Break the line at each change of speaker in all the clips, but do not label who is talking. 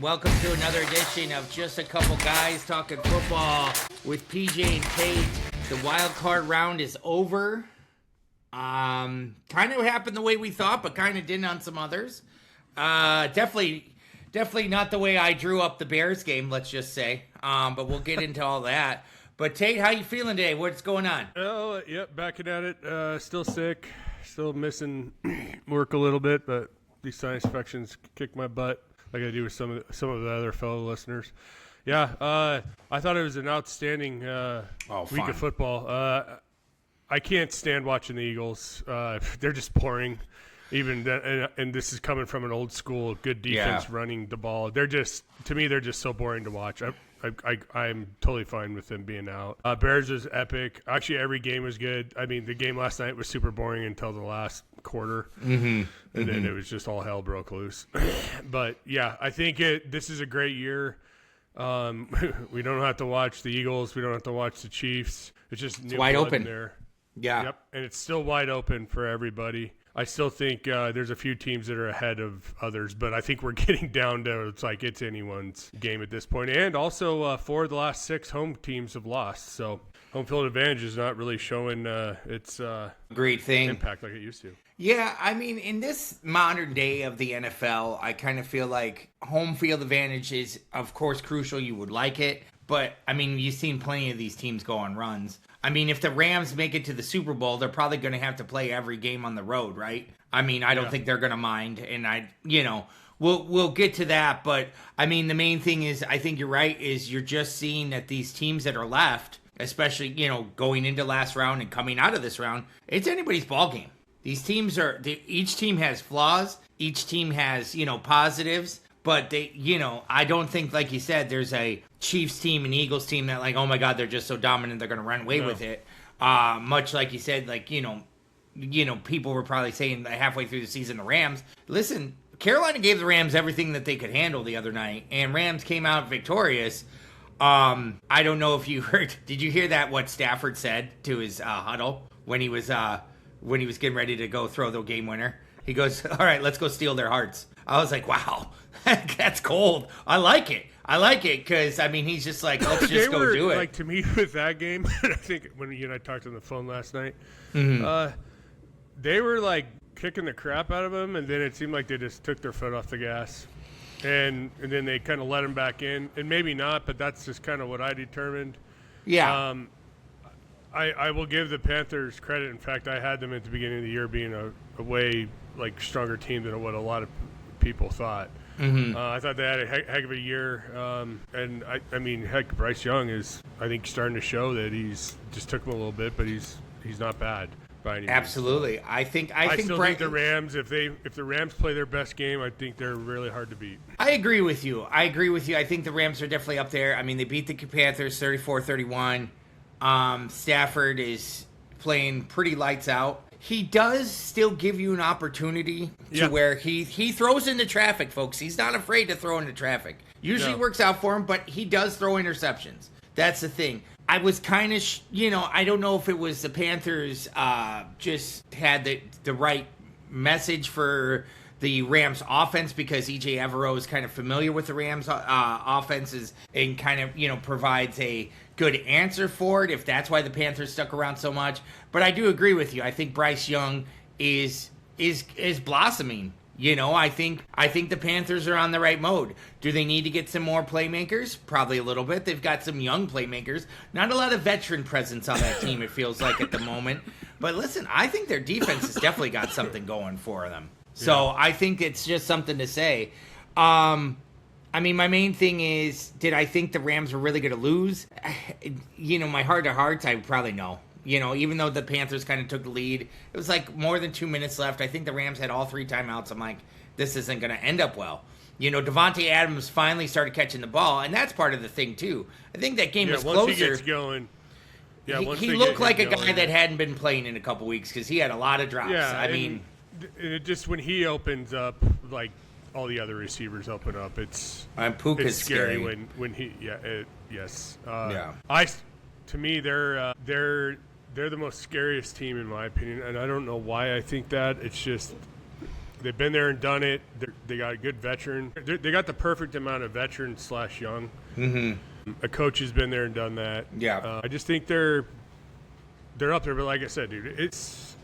welcome to another edition of Just a Couple Guys Talking Football with PJ and Tate. The Wildcard round is over. Kind of happened the way we thought, but kind of didn't on some others. Definitely not the way I drew up the Bears game, let's just say. But we'll get into all that. But Tate, how you feeling today? What's going on?
Oh, yep, backing at it. Still sick. Still missing work a little bit, but these sinus infections kick my butt, like I do with some of the other fellow listeners. Yeah, I thought it was an outstanding week of football. I can't stand watching the Eagles. They're just boring. And this is coming from an old school, good defense running the ball. They're just so boring to watch. I'm totally fine with them being out. Bears was epic. Actually, every game was good. I mean, the game last night was super boring until the last quarter, and then it was just all hell broke loose. But yeah, I think this is a great year. We don't have to watch the Eagles. We don't have to watch the Chiefs. It's just new
wide
blood
open
in there.
Yeah.
Yep, and it's still wide open for everybody. I still think there's a few teams that are ahead of others, but I think we're getting down to it's anyone's game at this point. And also, 4 of the last 6 home teams have lost, so home field advantage is not really showing its
great thing
impact like it used to.
Yeah, I mean, in this modern day of the NFL, I kind of feel like home field advantage is, of course, crucial. You would like it. But, I mean, you've seen plenty of these teams go on runs. I mean, if the Rams make it to the Super Bowl, they're probably going to have to play every game on the road, right? I mean, I don't think they're going to mind. And, we'll get to that. But, I mean, the main thing is, I think you're right, is you're just seeing that these teams that are left, especially, going into last round and coming out of this round, it's anybody's ball game. These teams each team has flaws. Each team has, positives. But I don't think, like you said, there's a Chiefs team and Eagles team that, like, oh my God, they're just so dominant, they're going to run away with it. Much like you said, like, people were probably saying halfway through the season, the Rams. Listen, Carolina gave the Rams everything that they could handle the other night, and Rams came out victorious. I don't know if you heard. Did you hear that? What Stafford said to his huddle when he was getting ready to go throw the game winner? He goes, "All right, let's go steal their hearts." I was like, "Wow, that's cold." I like it because I mean, he's just like, "Let's just go do it."
Like, to me, with that game, I think when you and I talked on the phone last night, they were like kicking the crap out of him, and then it seemed like they just took their foot off the gas, and then they kind of let him back in, and maybe not, but that's just kind of what I determined.
Yeah.
I will give the Panthers credit. In fact, I had them at the beginning of the year being a way stronger team than what a lot of people thought. I thought they had a heck of a year, and I mean, heck, Bryce Young is, I think, starting to show that he's just took him a little bit, but he's not bad by any means.
Absolutely. I think
the Rams, if the Rams play their best game, I think they're really hard to beat.
I agree with you. I think the Rams are definitely up there. I mean, they beat the Panthers 34-31. Stafford is playing pretty lights out. He does still give you an opportunity to where he throws into traffic, folks. He's not afraid to throw into traffic. Usually works out for him, but he does throw interceptions. That's the thing. I was kind of, I don't know if it was the Panthers just had the right message for the Rams offense, because E.J. Evero is kind of familiar with the Rams offenses and kind of, provides a good answer for it, if that's why the Panthers stuck around so much. But I do agree with you. I think Bryce Young is blossoming. I think the Panthers are on the right mode. Do they need to get some more playmakers? Probably a little bit. They've got some young playmakers. Not a lot of veteran presence on that team, it feels like, at the moment. But listen, I think their defense has definitely got something going for them. So I think it's just something to say. I mean, my main thing is, did I think the Rams were really going to lose? My heart of hearts, I would probably know. Even though the Panthers kind of took the lead, it was like more than 2 minutes left. I think the Rams had all 3 timeouts. I'm like, this isn't going to end up well. Devontae Adams finally started catching the ball, and that's part of the thing, too. I think that game was closer.
Once he gets going. Yeah,
he looked like a guy that hadn't been playing in a couple weeks because he had a lot of drops.
Yeah,
I mean,
it just, when he opens up, like all the other receivers open up, it's
scary
when he yes. To me, they're the most scariest team in my opinion, and I don't know why I think that. It's just they've been there and done it. They got a good veteran. They got the perfect amount of veteran / young.
Mm-hmm.
A coach has been there and done that.
Yeah.
I just think they're up there. But like I said, dude, it's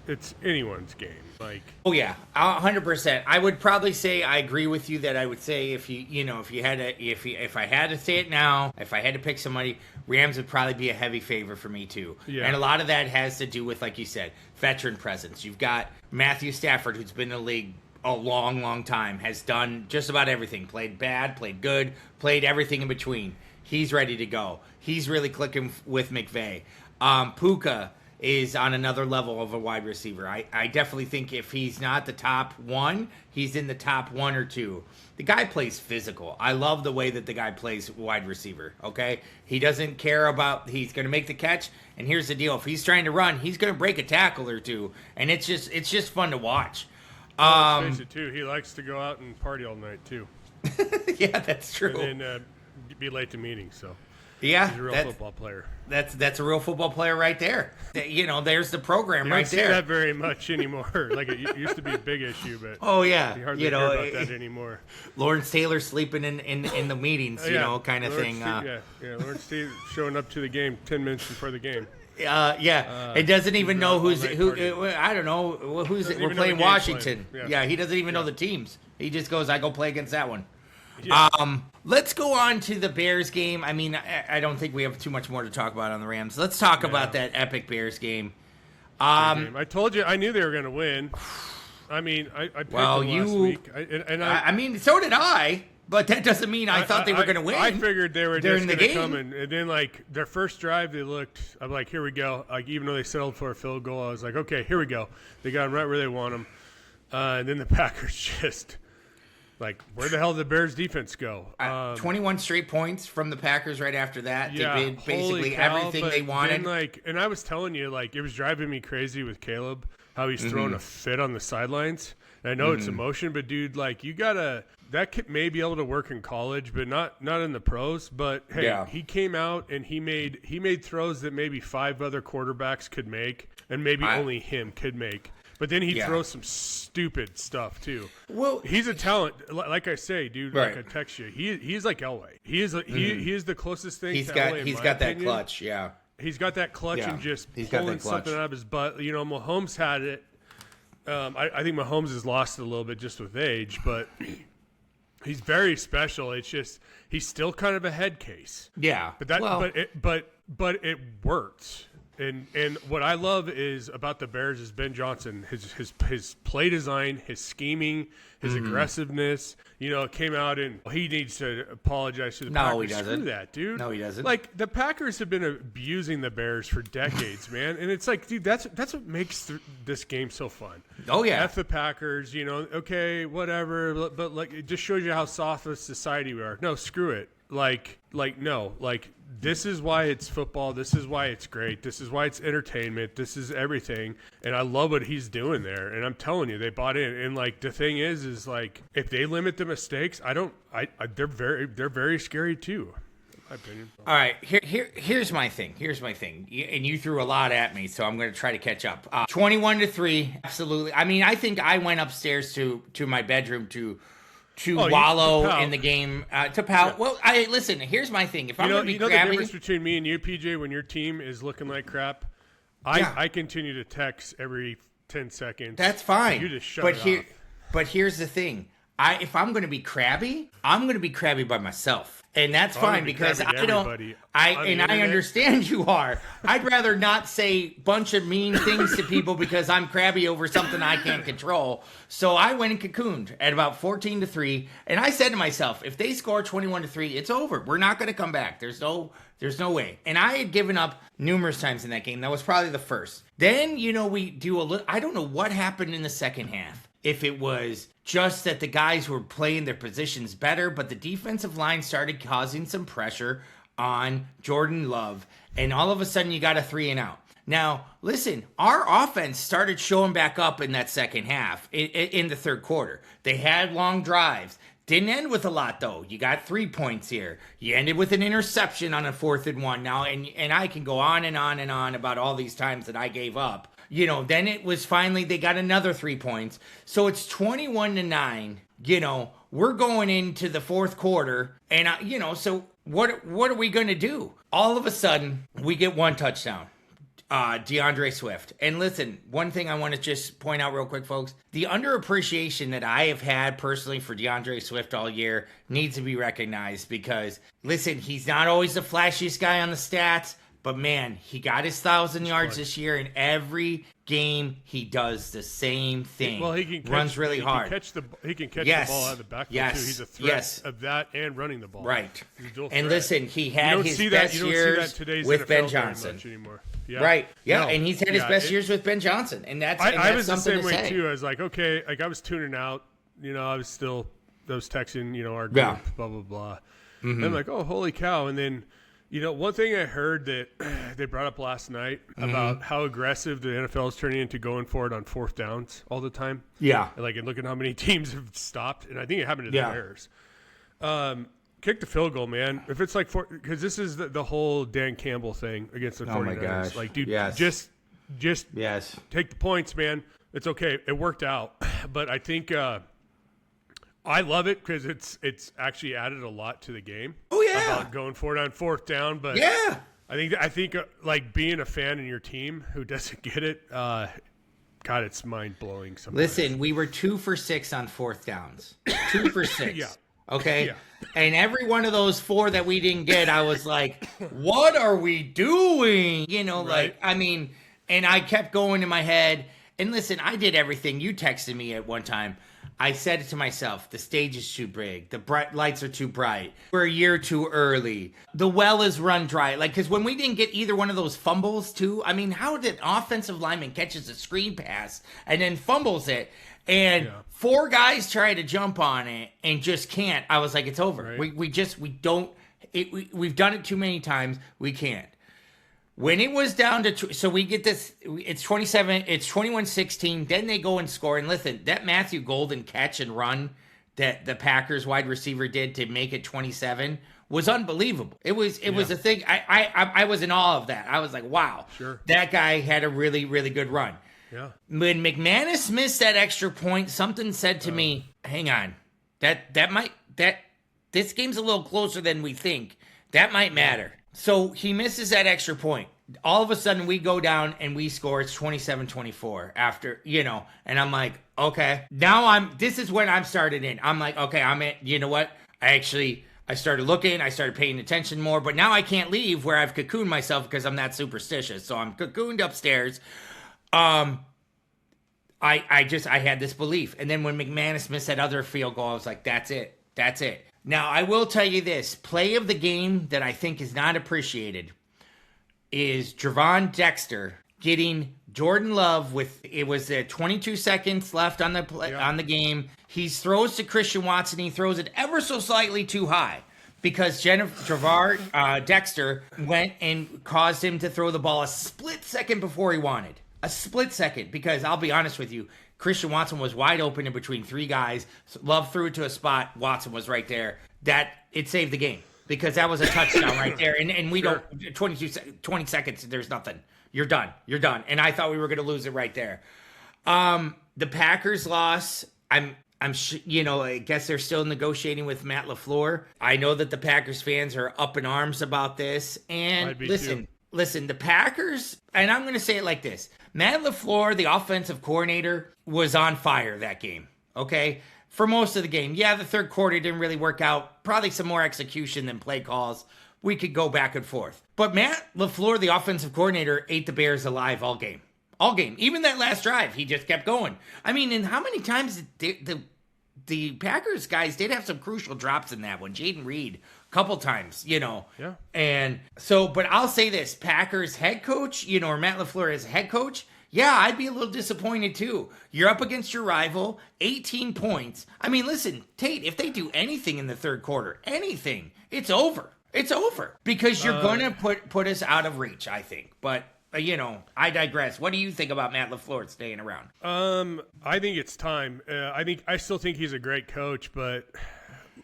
anyone's game. Like,
oh yeah, 100%. I would probably say I agree with you that I would say if I had to say it now, if I had to pick somebody, Rams would probably be a heavy favor for me too.
Yeah.
And a lot of that has to do with, like you said, veteran presence. You've got Matthew Stafford, who's been in the league a long, long time, has done just about everything. Played bad, played good, played everything in between. He's ready to go. He's really clicking with McVay. Puka is on another level of a wide receiver. I definitely think if he's not the top one, he's in the top 1 or 2. The guy plays physical. I love the way that the guy plays wide receiver, okay? He doesn't care about, he's going to make the catch, and here's the deal. If he's trying to run, he's going to break a tackle or two, and it's just fun to watch.
Let's face it, too. He likes to go out and party all night, too.
Yeah, that's true.
And then be late to meetings, so.
Yeah,
he's a real football player.
That's a real football player right there. There's the program
you
right
don't
there.
See that very much anymore. Like it used to be a big issue, but
oh yeah,
you hardly hear about that anymore.
Lawrence Taylor sleeping in the meetings, kind of thing.
Lawrence Taylor showing up to the game 10 minutes before the game.
It doesn't even know who. I don't know who's. We're playing Washington. Yeah, he doesn't even know the teams. He just goes, "I go play against that one." Yeah. Let's go on to the Bears game. I mean, I don't think we have too much more to talk about on the Rams. Let's talk about that epic Bears game.
I told you I knew they were going to win. I mean, I picked them last week.
I mean, so did I. But that doesn't mean I thought they were going to win.
I figured they were just going to come in. And then, like, their first drive, I'm like, here we go. Like, even though they settled for a field goal, I was like, okay, here we go. They got them right where they want them. And then the Packers just, like, where the hell did the Bears defense go?
21 straight points from the Packers right after that.
Yeah,
they did basically everything they wanted.
Then, and I was telling you, like, it was driving me crazy with Caleb, how he's throwing a fit on the sidelines. And I know it's emotion, but, dude, like, you got to – that kid may be able to work in college, but not in the pros. But hey, he came out and he made throws that maybe 5 other quarterbacks could make, and maybe only him could make. But then he throws some stupid stuff too. Well, he's a talent, like I say, dude. Right. Like I text you, he's like Elway. He is the closest thing.
He's
to
got
Elway,
he's got that clutch. Yeah,
he's got that clutch and just pulling something out of his butt. You know, Mahomes had it. I think Mahomes has lost it a little bit just with age, but. He's very special. It's just he's still kind of a head case.
Yeah,
but it works. And what I love is about the Bears is Ben Johnson, his play design, his scheming, his aggressiveness. You know, it came out and he needs to apologize to the Packers.
No, he doesn't.
Screw that, dude.
No, he doesn't.
Like the Packers have been abusing the Bears for decades, man. And it's like, dude, that's what makes this game so fun.
Oh yeah,
F the Packers. You know, okay, whatever. But like, it just shows you how soft a society we are. No, screw it. No. This is why it's football. This is why it's great. This is why it's entertainment. This is everything. And I love what he's doing there. And I'm telling you, they bought in. And like the thing is like if they limit the mistakes, they're very scary too. In my opinion.
All right, here's my thing. And you threw a lot at me, so I'm going to try to catch up. 21-3, absolutely. I mean, I think I went upstairs to my bedroom to wallow in the game, to pout. Yeah. Well, listen, here's my thing. If I'm going to be
crabby, the difference between me and you, PJ, when your team is looking like crap, I continue to text every 10 seconds.
That's fine.
You just shut it off.
But here's the thing. If I'm going to be crabby, I'm going to be crabby by myself. And that's fine because I understand you are. I'd rather not say a bunch of mean things to people because I'm crabby over something I can't control. So I went and cocooned at about 14-3, and I said to myself, if they score 21-3, it's over. We're not going to come back. There's no way. And I had given up numerous times in that game. That was probably the first. Then, we do a little. I don't know what happened in the second half. If it was just that the guys were playing their positions better, but the defensive line started causing some pressure on Jordan Love, and all of a sudden you got a 3-and-out. Now, listen, our offense started showing back up in that second half, in the third quarter. They had long drives. Didn't end with a lot, though. You got 3 points here. You ended with an interception on a 4th-and-1. Now, and I can go on and on and on about all these times that I gave up. Then it was finally they got another 3 points. So it's 21-9 we're going into the fourth quarter, and so what are we going to do? All of a sudden, we get one touchdown. DeAndre Swift. And listen, one thing I want to just point out real quick, folks, the underappreciation that I have had personally for DeAndre Swift all year needs to be recognized because, listen, he's not always the flashiest guy on the stats, but man, he got his 1,000 yards this year, and every game he does the same thing.
Well, he can
runs really hard.
He can catch the ball out of the backfield too. He's a threat of that and running the ball.
Right.
And
listen, he had his best years with Ben Johnson.
Yeah.
Right. Yeah. And he's had his best years with Ben Johnson, and that's
I was the same way
say.
too. I was like, okay, like I was tuning out. I was texting, our group, blah blah blah. Mm-hmm. And I'm like, oh, holy cow! And then. One thing I heard that they brought up last night about how aggressive the NFL is turning into going for it on fourth downs all the time.
Yeah.
And look at how many teams have stopped. And I think it happened to the Bears. Kick the field goal, man. If it's because this is the whole Dan Campbell thing against the 49ers. Oh, my gosh. Like, dude, just take the points, man. It's okay. It worked out. But I think I love it because it's actually added a lot to the game.
Oh yeah,
about going for it on fourth down. But I think like being a fan in your team who doesn't get it, God, it's mind blowing.
Listen, we were 2 for 6 on fourth downs. 2 for 6.
Yeah.
Okay. Yeah. And every one of those 4 that we didn't get, I was like, what are we doing?
Right.
And I kept going in my head. And listen, I did everything. You texted me at one time. I said it to myself, the stage is too big. The bright lights are too bright. We're a year too early. The well is run dry. Because when we didn't get either one of those fumbles too, how did an offensive lineman catches a screen pass and then fumbles it? And 4 guys try to jump on it and just can't. I was like, it's over. Right. We've done it too many times. We can't. When it was down to, so we get this, it's 21-16, then they go and score. And listen, that Matthew Golden catch and run that the Packers wide receiver did to make it 27 was unbelievable. It was a thing. I was in awe of that. I was like, wow, that guy had a really, really good run.
Yeah.
When McManus missed that extra point, something said to me, hang on, this game's a little closer than we think. That might matter. So he misses that extra point. All of a sudden, we go down and we score. It's 27-24 after, and I'm like, okay. Now this is when I'm started in. I'm like, okay, I'm in. You know what? I started looking. I started paying attention more. But now I can't leave where I've cocooned myself because I'm that superstitious. So I'm cocooned upstairs. I had this belief. And then when McManus missed that other field goal, I was like, that's it. That's it. Now, I will tell you this. Play of the game that I think is not appreciated is Javon Dexter getting Jordan Love with, it was 22 seconds left on the game. He throws to Christian Watson. He throws it ever so slightly too high because Javon Dexter went and caused him to throw the ball a split second before he wanted. A split second, because I'll be honest with you, Christian Watson was wide open in between 3 guys. Love threw it to a spot. Watson was right there. It saved the game because that was a touchdown right there. And we don't 20 seconds. There's nothing. You're done. And I thought we were going to lose it right there. The Packers loss. I guess they're still negotiating with Matt LaFleur. I know that the Packers fans are up in arms about this. And listen, the Packers, and I'm going to say it like this. Matt LaFleur, the offensive coordinator, was on fire that game, okay? For most of the game. Yeah, the third quarter didn't really work out. Probably some more execution than play calls. We could go back and forth. But Matt LaFleur, the offensive coordinator, ate the Bears alive all game. All game. Even that last drive, he just kept going. And how many times did the Packers guys did have some crucial drops in that one. Jaden Reed, a couple times, Yeah. And so, but I'll say this, Packers head coach, or Matt LaFleur as head coach, yeah, I'd be a little disappointed too. You're up against your rival, 18 points. Listen, Tate, if they do anything in the third quarter, anything, it's over. It's over. Because you're going to put us out of reach, I think. But I digress. What do you think about Matt LaFleur staying around?
I think it's time. I still think he's a great coach, but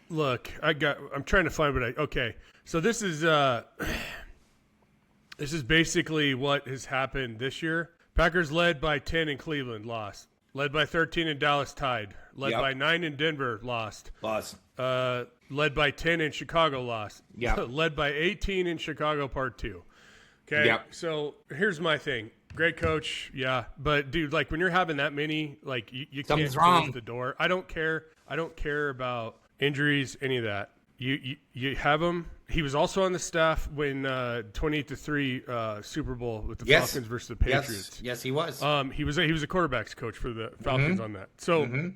look, I'm trying to find okay. So this is basically what has happened this year. Packers led by 10 in Cleveland, lost. Led by 13 in Dallas, tied. Led
Yep.
by 9 in Denver, lost. Led by 10 in Chicago, lost.
Yep.
Led by 18 in Chicago, part 2. Okay,
Yep.
so here's my thing. Great coach, yeah. But, dude, like, when you're having that many, like, you can't
Something's
close
wrong.
the door. I don't care about injuries, any of that. You have him. He was also on the staff when 28-3 Super Bowl with the Falcons versus the Patriots.
Yes, he was.
He was a quarterbacks coach for the Falcons on that. So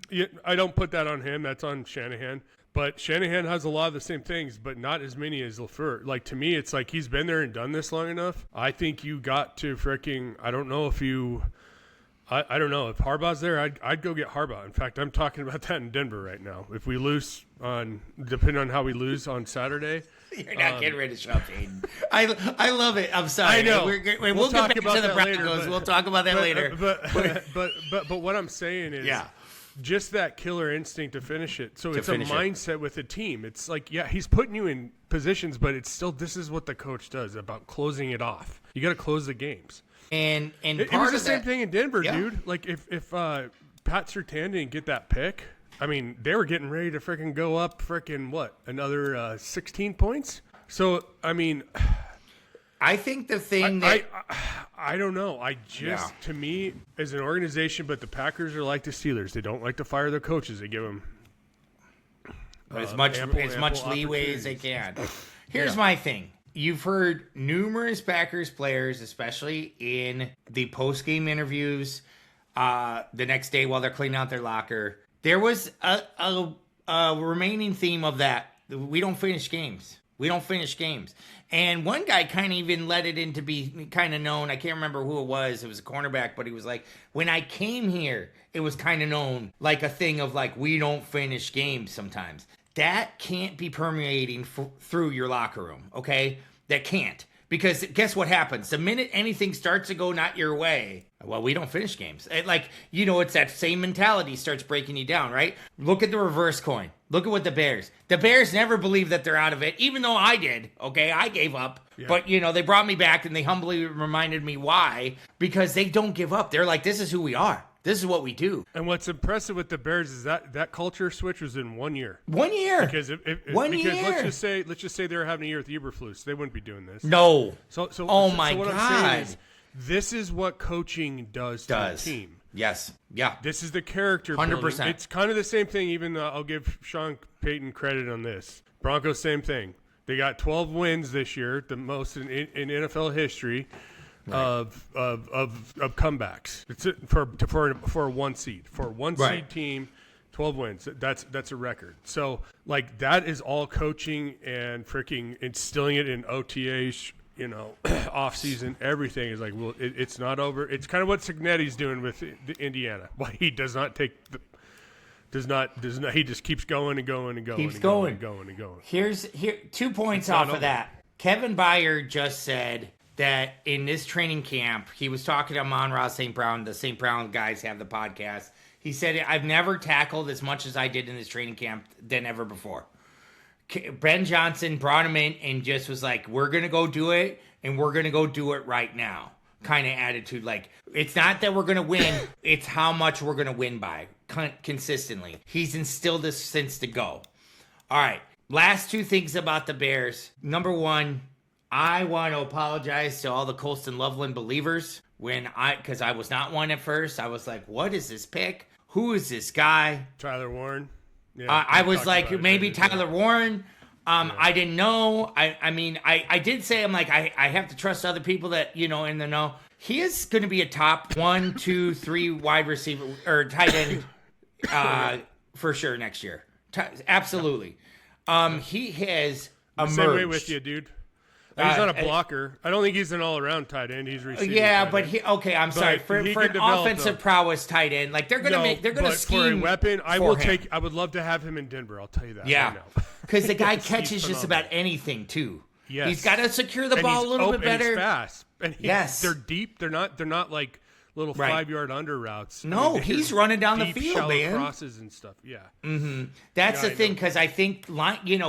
I don't put that on him. That's on Shanahan. But Shanahan has a lot of the same things, but not as many as LaFleur. Like, to me, it's like he's been there and done this long enough. I think you got to freaking – I don't know if you – I don't know. If Harbaugh's there, I'd go get Harbaugh. In fact, I'm talking about that in Denver right now. If we lose depending on how we lose on Saturday –
You're not getting rid of Sean Payton. I love it. I'm sorry.
I know.
We'll
talk
get back
about
to the
that
Broncos.
later,
We'll talk about that later.
But what I'm saying is, just that killer instinct to finish it. So it's a mindset with the team. It's like, yeah, he's putting you in positions, but it's still, this is what the coach does about closing it off. You got to close the games.
And
it was the same thing in Denver, dude. Like if Pat Surtain didn't get that pick, I mean, they were getting ready to freaking go up another 16 points? So, I mean,
I think the thing
I don't know. I just, to me, as an organization, but the Packers are like the Steelers. They don't like to fire their coaches. They give them
as much leeway as they can. Here's my thing. You've heard numerous Packers players, especially in the post-game interviews, the next day while they're cleaning out their locker. There was a remaining theme of that. We don't finish games. We don't finish games. And one guy kind of even let it into be kind of known. I can't remember who it was. It was a cornerback, but he was like, when I came here, it was kind of known like a thing of like, we don't finish games sometimes. That can't be permeating through your locker room, okay? That can't. Because guess what happens? The minute anything starts to go not your way, well, we don't finish games. It's that same mentality starts breaking you down, right? Look at the reverse coin. Look at what the Bears never believe that they're out of it, even though I did, okay? I gave up. Yeah. But, they brought me back and they humbly reminded me why. Because they don't give up. They're like, this is who we are. This is what we do.
And what's impressive with the Bears is that culture switch was in 1 year.
1 year.
Because let's just say they were having a year with Eberflus, they wouldn't be doing this.
No.
So
my
what
God.
I'm saying is, this is what coaching does to a team.
Yes. Yeah.
This is the character 100%. Building. It's kind of the same thing, even though I'll give Sean Payton credit on this. Broncos, same thing. They got 12 wins this year, the most in NFL history. Right. Of comebacks. It's for a 1 seed. For a 1 seed team, 12 wins. That's a record. So like that is all coaching and freaking instilling it in OTAs, off season. Everything is like, well, it's not over. It's kind of what Cignetti's doing with the Indiana. Why he does not take he just keeps going and going and going.
Keeps
and
going.
Going and going.
Here 2 points off of that. Kevin Byard just said that in this training camp, he was talking to Amon-Ra St. Brown. The St. Brown guys have the podcast. He said, I've never tackled as much as I did in this training camp than ever before. Ben Johnson brought him in and just was like, we're going to go do it, and we're going to go do it right now. Kind of attitude. Like, it's not that we're going to win, it's how much we're going to win by consistently. He's instilled this since the go. All right. Last 2 things about the Bears. Number 1, I want to apologize to all the Colston Loveland believers because I was not one at first. I was like, what is this pick? Who is this guy?
Tyler Warren. Yeah,
I was like, maybe Tyler Warren. I didn't know. I did say, I'm like, I have to trust other people that, in the know. He is going to be a top 1, 2, 3 wide receiver or tight end for sure next year. Absolutely. He has emerged.
Same way with you, dude. He's not a blocker. I don't think he's an all-around tight end. He's receiving.
Yeah, but I'm sorry. For an offensive prowess tight end, like they're gonna scheme
for a weapon. I would love to have him in Denver. I'll tell you that.
Yeah, because the guy catches just about anything too. Yes, he's got to secure the ball a little bit better.
And he's fast. And they're deep. They're not like little 5-yard under routes.
No, he's running down the field, man.
Crosses and stuff. Yeah.
Mm-hmm. That's the thing, because I think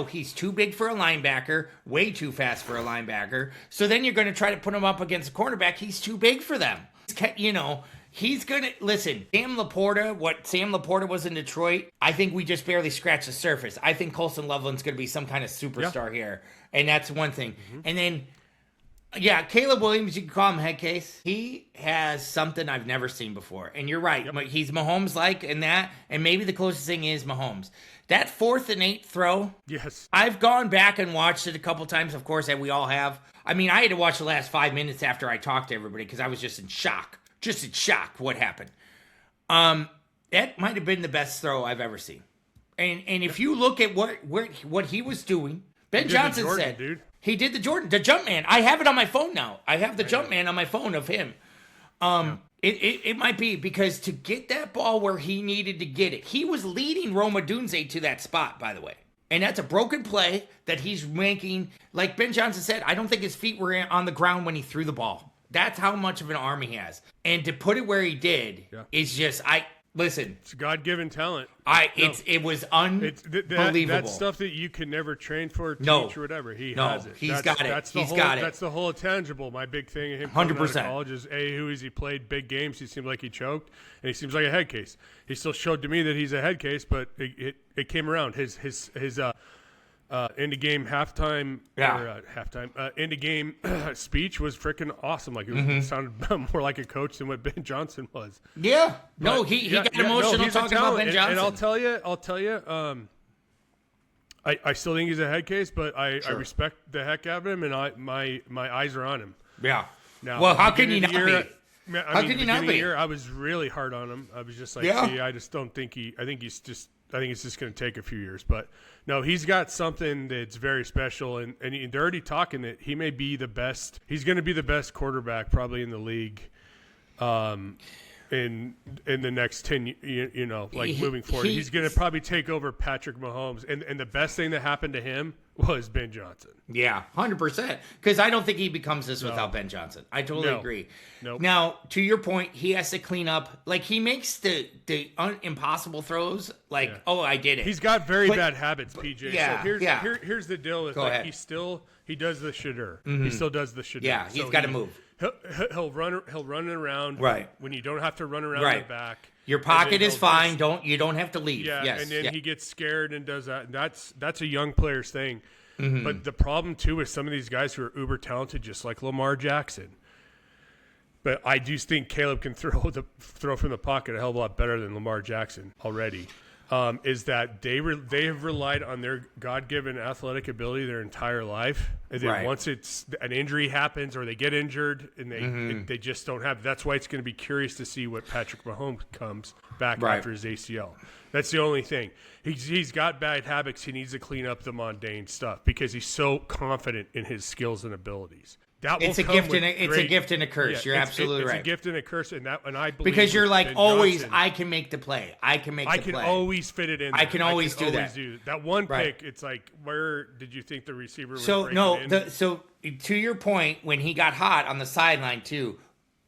he's too big for a linebacker, way too fast for a linebacker. So then you're going to try to put him up against a cornerback. He's too big for them. He's going to, listen, what Sam Laporta was in Detroit, I think we just barely scratched the surface. I think Colson Loveland's going to be some kind of superstar here. And that's one thing. And then, yeah, Caleb Williams, you can call him head case. He has something I've never seen before. And you're right. He's Mahomes-like in that. And maybe the closest thing is Mahomes. That 4th and 8 throw.
Yes.
I've gone back and watched it a couple times, of course, and we all have. I mean, I had to watch the last 5 minutes after I talked to everybody because I was just in shock. Just in shock what happened. That might have been the best throw I've ever seen. And if you look at what he was doing, Ben Johnson said, dude. He did the jump man. I have it on my phone now. I have the jump man on my phone of him. It might be because to get that ball where he needed to get it, he was leading Roma Dunze to that spot, by the way. And that's a broken play that he's making. Like Ben Johnson said, I don't think his feet were on the ground when he threw the ball. That's how much of an arm he has. And to put it where he did is just, listen.
It's God-given talent.
It was unbelievable.
That's stuff that you can never train for, teach, or whatever. He has it.
He's got it.
That's the whole intangible. My big thing of him coming
100%.
out of college is, who is he played big games. He seemed like he choked, and he seems like a head case. He still showed to me that he's a head case, but it came around. His end of game halftime end of game speech was freaking awesome. Like it sounded more like a coach than what Ben Johnson was.
Yeah, he got emotional talking about Ben Johnson.
And I'll tell you, I still think he's a head case, but I respect the heck out of him, and my eyes are on him.
Yeah.
Now,
well, how can you not be?
How can you not be? I was really hard on him. I was just like, I just don't think I think it's just going to take a few years. But no, he's got something that's very special, and they're already talking that he may be the best. He's going to be the best quarterback probably in the league, in the next 10, moving forward. He's going to probably take over Patrick Mahomes, and the best thing that happened to him was Ben Johnson.
Yeah, 100%. Because I don't think he becomes this without Ben Johnson. I totally agree.
Nope.
Now, to your point, he has to clean up. Like, he makes the impossible throws. Like, I did it.
He's got very bad habits, PJ.
Yeah,
so here's the deal with
ahead.
He does the shitter. He still does the shitter.
Yeah, he's got to move.
He'll run around when you don't have to run around the back.
Your pocket is fine. You don't have to leave.
Yeah,
yes.
and then he gets scared and does that. That's a young player's thing. But the problem too is some of these guys who are uber talented, just like Lamar Jackson. But I do think Caleb can throw from the pocket a hell of a lot better than Lamar Jackson already. Is that they have relied on their God-given athletic ability their entire life, and then once it's an injury happens or they get injured and they just don't have. That's why it's going to be curious to see what Patrick Mahomes comes back after his ACL. That's the only thing. He's got bad habits. He needs to clean up the mundane stuff because he's so confident in his skills and abilities.
It's a gift and a curse. You're absolutely right.
It's a gift and a curse, and I believe
because you're like always. I can make the play. I can
always fit it in.
I can always do that.
That one pick. It's like, where did you think the receiver was?
So to your point, when he got hot on the sideline too,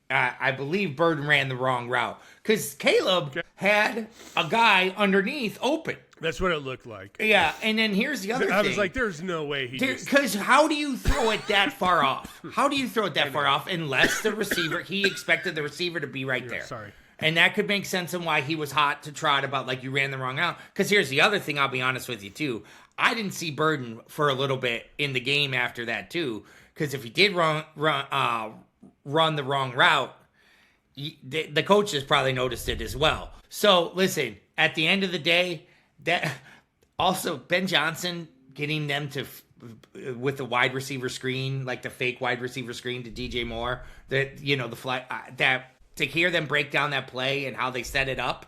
I believe Burden ran the wrong route because Caleb had a guy underneath open.
That's what it looked like.
Yeah, and then here's the other thing.
I was like, there's no way
because how do you throw it that far off? How do you throw it that far off unless the receiver, he expected the receiver to be right there.
Sorry.
And that could make sense in why he was hot to trot about like you ran the wrong route. Because here's the other thing, I'll be honest with you too. I didn't see Burden for a little bit in the game after that too. Because if he did run the wrong route, the coaches probably noticed it as well. So listen, at the end of the day, that also Ben Johnson getting them to with the wide receiver screen, like the fake wide receiver screen to DJ Moore, the fly that to hear them break down that play and how they set it up,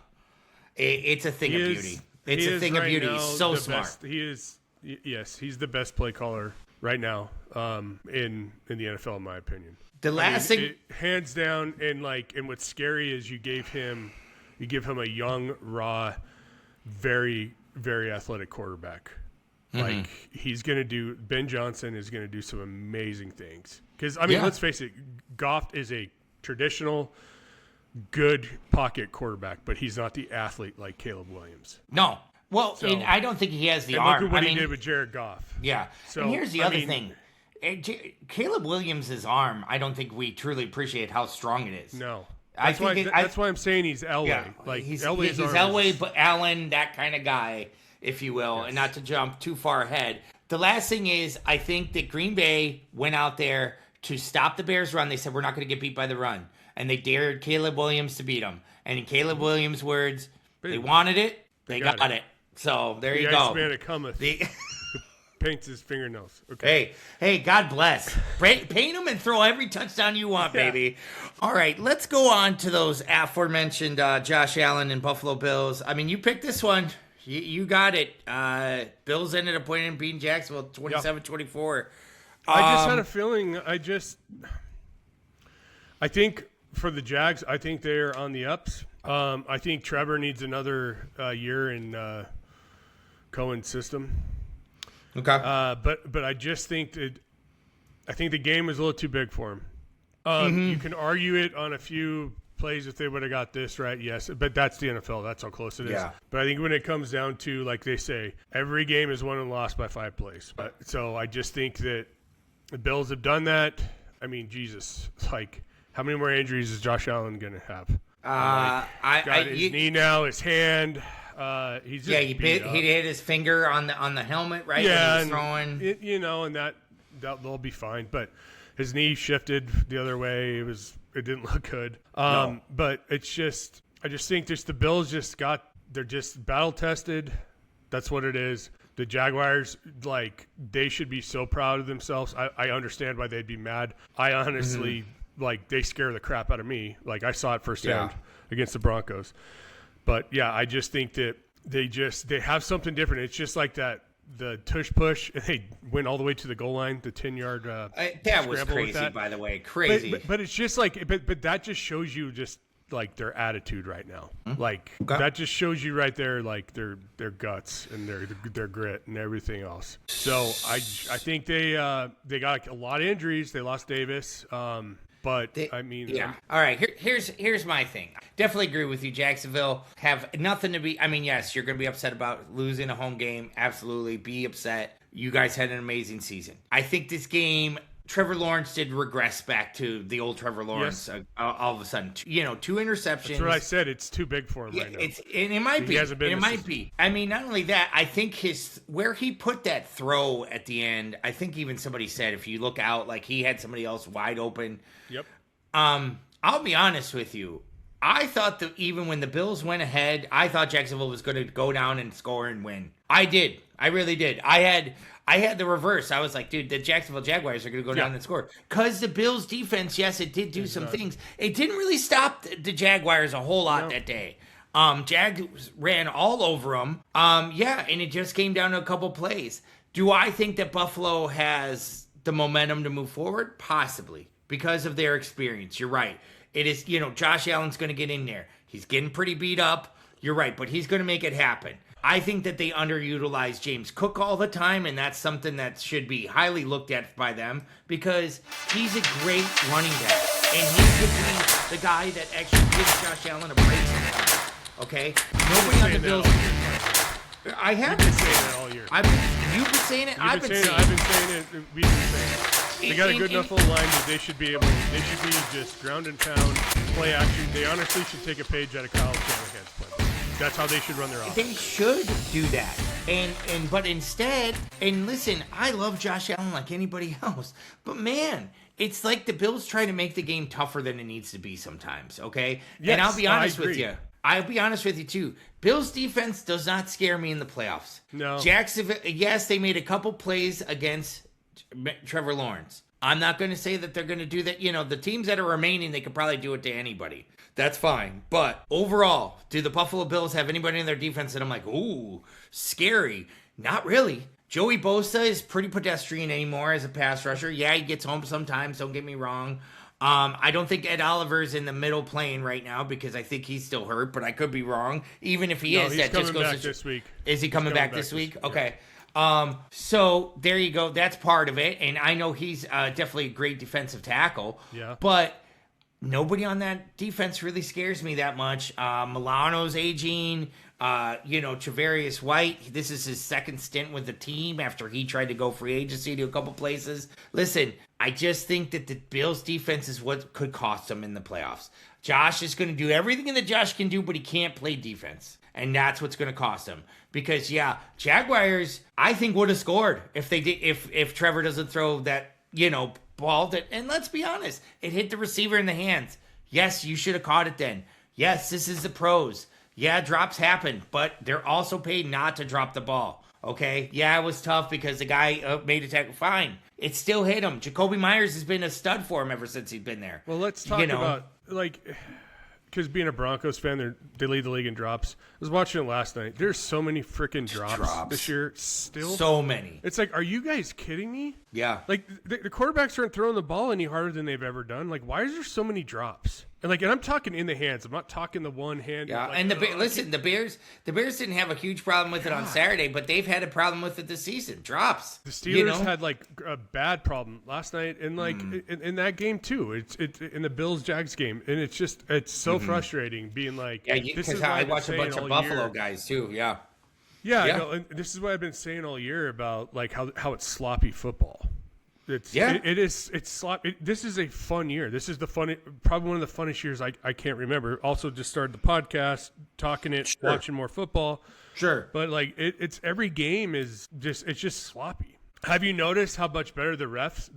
it's a thing of beauty. It's a thing of beauty. He's so smart.
Best. He is. Yes, he's the best play caller right now in the NFL, in my opinion.
The last thing,
hands down, and what's scary is you give him a young, raw, very, very athletic quarterback. Like Ben Johnson is going to do some amazing things. Because let's face it, Goff is a traditional, good pocket quarterback, but he's not the athlete like Caleb Williams.
No. Well, and I don't think he has the arm.
Look at what he did with Jared Goff.
Yeah. So, and here's the other thing. Caleb Williams' arm, I don't think we truly appreciate how strong it is.
No. That's why I'm saying he's Elway.
Yeah,
like
he's
Elway's
Elway, but Allen, that kind of guy, if you will,
Yes.
and not to jump too far ahead. The last thing is, I think that Green Bay went out there to stop the Bears' run. They said, we're not going to get beat by the run. And they dared Caleb Williams to beat them. And in Caleb Williams' words, they wanted it, they got it. So there you go.
The man that cometh. Paints his fingernails.
Okay. Hey, God bless. Paint them and throw every touchdown you want, baby. All right, let's go on to those aforementioned Josh Allen and Buffalo Bills. I mean, you picked this one. You got it. Bills ended up beating Jacksonville 27-24.
I just had a feeling. I think for the Jags, I think they're on the ups. I think Trevor needs another year in Cohen's system.
Okay.
But I just think I think the game was a little too big for him. You can argue it on a few plays if they would have got this right, yes. But that's the NFL. That's how close it is.
Yeah.
But I think when it comes down to, like they say, every game is won and lost by 5 plays. So I just think that the Bills have done that. I mean, Jesus, like how many more injuries is Josh Allen going to have? His knee now, his hand. He's just
he hit his finger on the helmet, right?
Yeah,
when he was throwing.
And they'll be fine. But his knee shifted the other way. It didn't look good.
No.
But it's just I just think the Bills they're just battle tested. That's what it is. The Jaguars, like, they should be so proud of themselves. I understand why they'd be mad. I honestly like they scare the crap out of me. Like I saw it firsthand against the Broncos. But yeah, I just think that they have something different. It's just like the tush push, and they went all the way to the goal line, the 10-yard
that was crazy, by the way, crazy.
But it's just like, but that just shows you just like their attitude right now. Like that just shows you right there, like their guts and their grit and everything else. So I think they got a lot of injuries. They lost Davis. But I mean,
all right. Here's my thing. Definitely agree with you. Jacksonville have nothing to be. I mean, yes, you're going to be upset about losing a home game. Absolutely, be upset. You guys had an amazing season. I think this game, Trevor Lawrence did regress back to the old Trevor Lawrence. Yes. All of a sudden, 2 interceptions. That's
what I said. It's too big for him right now.
It might be. It might be. I mean, not only that, I think where he put that throw at the end. I think even somebody said if you look out, like he had somebody else wide open.
Yep.
I'll be honest with you. I thought that even when the Bills went ahead, I thought Jacksonville was going to go down and score and win. I did. I really did. I had the reverse. I was like, dude, the Jacksonville Jaguars are going to go down and score. Because the Bills defense, yes, it did do some things. It didn't really stop the Jaguars a whole lot that day. Jags ran all over them. And it just came down to a couple plays. Do I think that Buffalo has the momentum to move forward? Possibly. Because of their experience. You're right. It is, Josh Allen's going to get in there. He's getting pretty beat up. You're right, but he's going to make it happen. I think that they underutilize James Cook all the time, and that's something that should be highly looked at by them because he's a great running back, and he could be the guy that actually gives Josh Allen a break sometimes. Okay? Nobody on the Bills. I have been saying that all year. You've been saying it. I've been saying it.
We've been saying it. They got a good enough line that they should be just ground and pound, play action. They honestly should take a page out of Kyle Shanahan's play. That's how they should run their offense.
They should do that. But instead, and listen, I love Josh Allen like anybody else. But man, it's like the Bills try to make the game tougher than it needs to be sometimes, okay?
Yes,
and I'll be honest with you. I'll be honest with you, too. Bills' defense does not scare me in the playoffs.
No.
Jacksonville, yes, they made a couple plays against Trevor Lawrence. I'm not going to say that they're going to do that. The teams that are remaining, they could probably do it to anybody. That's fine. But overall, do the Buffalo Bills have anybody in their defense that I'm like, ooh, scary? Not really. Joey Bosa is pretty pedestrian anymore as a pass rusher. Yeah, he gets home sometimes. Don't get me wrong. I don't think Ed Oliver's in the middle playing right now because I think he's still hurt, but I could be wrong. Even if he is,
that just goes back this week.
Is he coming back this week? Okay. So there you go. That's part of it. And I know he's definitely a great defensive tackle.
Yeah.
But nobody on that defense really scares me that much. Milano's aging. Travarius White, this is his second stint with the team after he tried to go free agency to a couple places. Listen, I just think that the Bills defense is what could cost them in the playoffs. Josh is going to do everything that Josh can do, but he can't play defense. And that's what's going to cost him. Because, Jaguars, I think, would have scored if they did, if Trevor doesn't throw that, ball. And let's be honest, it hit the receiver in the hands. Yes, you should have caught it then. Yes, this is the pros. Yeah, drops happen, but they're also paid not to drop the ball. Okay? Yeah, it was tough because the guy made a tackle. Fine. It still hit him. Jacoby Myers has been a stud for him ever since he's been there.
Well, let's talk about, because being a Broncos fan, they lead the league in drops. I was watching it last night. There's so many freaking drops this year. Still.
So many.
It's like, are you guys kidding me?
Yeah.
Like, the quarterbacks aren't throwing the ball any harder than they've ever done. Like, why is there so many drops? And I'm talking in the hands. I'm not talking the one hand.
Yeah, and the Bears didn't have a huge problem with it on Saturday, but they've had a problem with it this season. Drops.
The Steelers had a bad problem last night, and in that game too. It's in the Bills-Jags game, and it's so frustrating being like.
Yeah, because I watch a bunch of Buffalo guys too. Yeah.
Yeah, yeah. No, and this is what I've been saying all year about how it's sloppy football. It's sloppy. This is a fun year. This is probably one of the funnest years I can't remember. Also, just started the podcast, talking it, watching more football.
Sure,
but it's every game is just sloppy. Have you noticed how much better the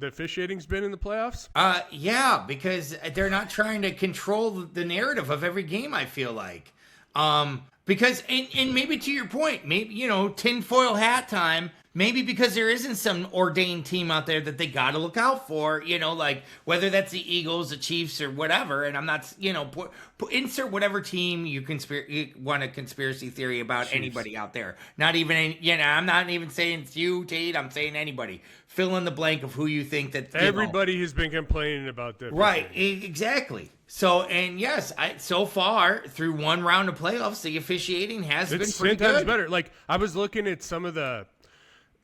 officiating's been in the playoffs?
Yeah, because they're not trying to control the narrative of every game. I feel like, because and maybe to your point, maybe tinfoil hat time. Maybe because there isn't some ordained team out there that they got to look out for, whether that's the Eagles, the Chiefs, or whatever. And I'm not, insert whatever team you want a conspiracy theory about Chiefs. Anybody out there. Not even, I'm not even saying it's you, Tate. I'm saying anybody. Fill in the blank of who you think that.
Everybody has been complaining about that.
Right, exactly. So, and yes, so far through one round of playoffs, the officiating has been pretty good.
10 times better. Like, I was looking at some of the.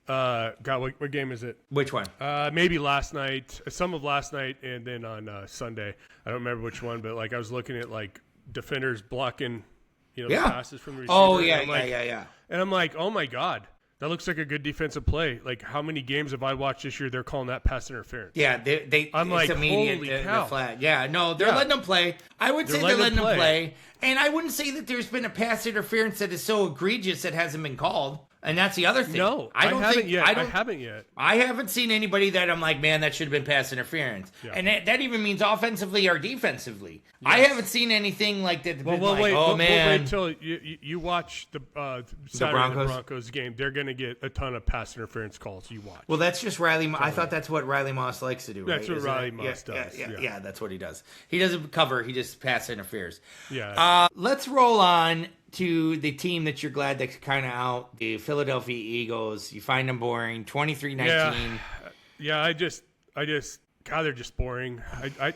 What game is it?
Which one?
Maybe last night, some of last night, and then on Sunday. I don't remember which one, but I was looking at defenders blocking, the passes from the receiver.
Oh yeah.
And I'm like, oh my god, that looks like a good defensive play. Like, how many games have I watched this year? They're calling that pass interference.
Yeah,
I'm like, holy cow.
The flag. Yeah, no, they're letting them play. I would say they're letting them play, and I wouldn't say that there's been a pass interference that is so egregious that hasn't been called. And that's the other thing.
No, I haven't yet.
I haven't seen anybody that I'm like, man, that should have been pass interference. Yeah. And that even means offensively or defensively. Yes. I haven't seen anything like that.
We'll wait until you watch the Broncos game. They're going to get a ton of pass interference calls. You watch.
Well, that's just Riley. I thought that's what Riley Moss likes to do.
That's
right?
what Riley Moss does.
Yeah, that's what he does. He doesn't cover. He just pass interferes.
Yeah.
Let's roll on to the team that you're glad that's kind of out, the Philadelphia Eagles. You find them boring, 23-19.
Yeah, I just, God, they're just boring.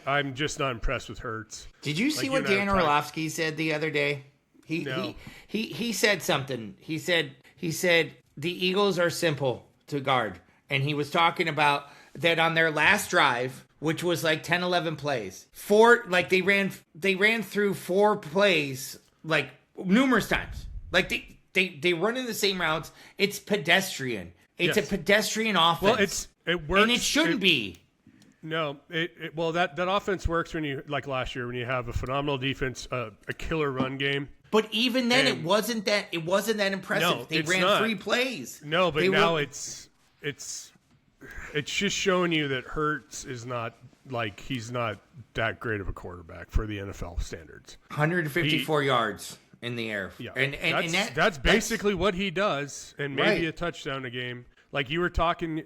I'm just not impressed with Hurts.
Did you see what Dan Orlovsky said the other day? He said something. He said the Eagles are simple to guard, and he was talking about that on their last drive, which was 10, 11 plays. They ran through 4 plays numerous times. They run in the same routes. It's pedestrian. It's a pedestrian offense.
Well, it works,
and it shouldn't be.
No, that offense works when you last year when you have a phenomenal defense, a killer run game.
But even then, it wasn't that impressive.
No,
they ran 3 plays.
No, but now it's just showing you that Hurts is not he's not that great of a quarterback for the NFL standards.
154 yards in the air.
Yeah, and that's basically what he does, and maybe a touchdown a game. Like you were talking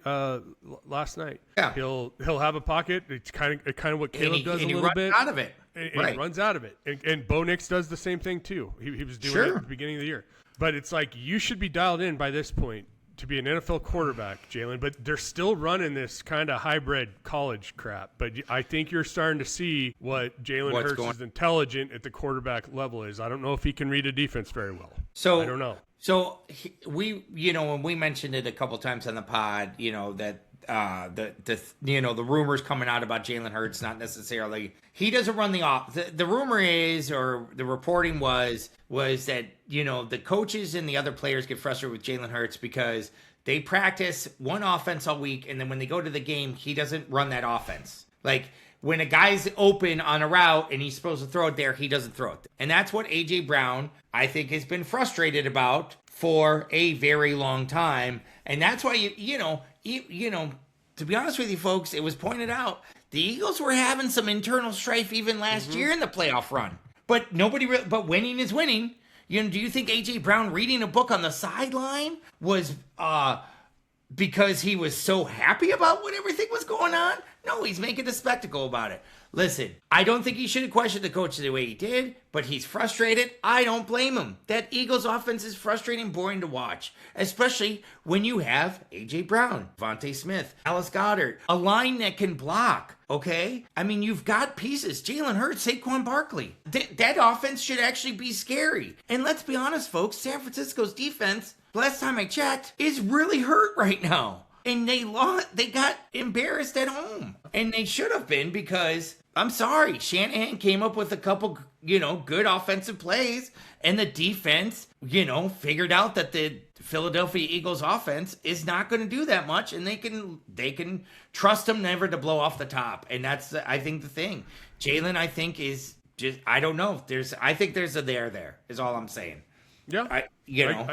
last night.
Yeah,
he'll have a pocket. It's kind of what Caleb does a little bit.
Out of it.
And he runs out of it. And Bo Nix does the same thing too. He was doing it at the beginning of the year. But it's you should be dialed in by this point to be an NFL quarterback, Jalen. But they're still running this kind of hybrid college crap. But I think you're starting to see what Jalen Hurts' intelligent at the quarterback level is. I don't know if he can read a defense very well.
So I
don't know.
So we, when we mentioned it a couple times on the pod, that the rumors coming out about Jalen Hurts, not necessarily he doesn't run the off. The rumor is, or the reporting was that the coaches and the other players get frustrated with Jalen Hurts because they practice one offense all week, and then when they go to the game, he doesn't run that offense. Like when a guy's open on a route and he's supposed to throw it there, he doesn't throw it. And that's what A.J. Brown, I think, has been frustrated about for a very long time. And that's why, to be honest with you folks, it was pointed out, the Eagles were having some internal strife even last year in the playoff run. But but winning is winning. Do you think A.J. Brown reading a book on the sideline was because he was so happy about what everything was going on? No, he's making a spectacle about it. Listen, I don't think he should have questioned the coach the way he did, but he's frustrated. I don't blame him. That Eagles offense is frustrating and boring to watch, especially when you have A.J. Brown, Devontae Smith, Alice Goddard, a line that can block, okay? I mean, you've got pieces. Jalen Hurts, Saquon Barkley. That offense should actually be scary. And let's be honest, folks, San Francisco's defense, last time I checked, is really hurt right now. And they got embarrassed at home. And they should have been because, I'm sorry, Shanahan came up with a couple, good offensive plays. And the defense, figured out that the Philadelphia Eagles offense is not going to do that much. And they can trust them never to blow off the top. And that's, I think, the thing. Jalen, I think, is just, I don't know. I think there's a there is all I'm saying.
Yeah, I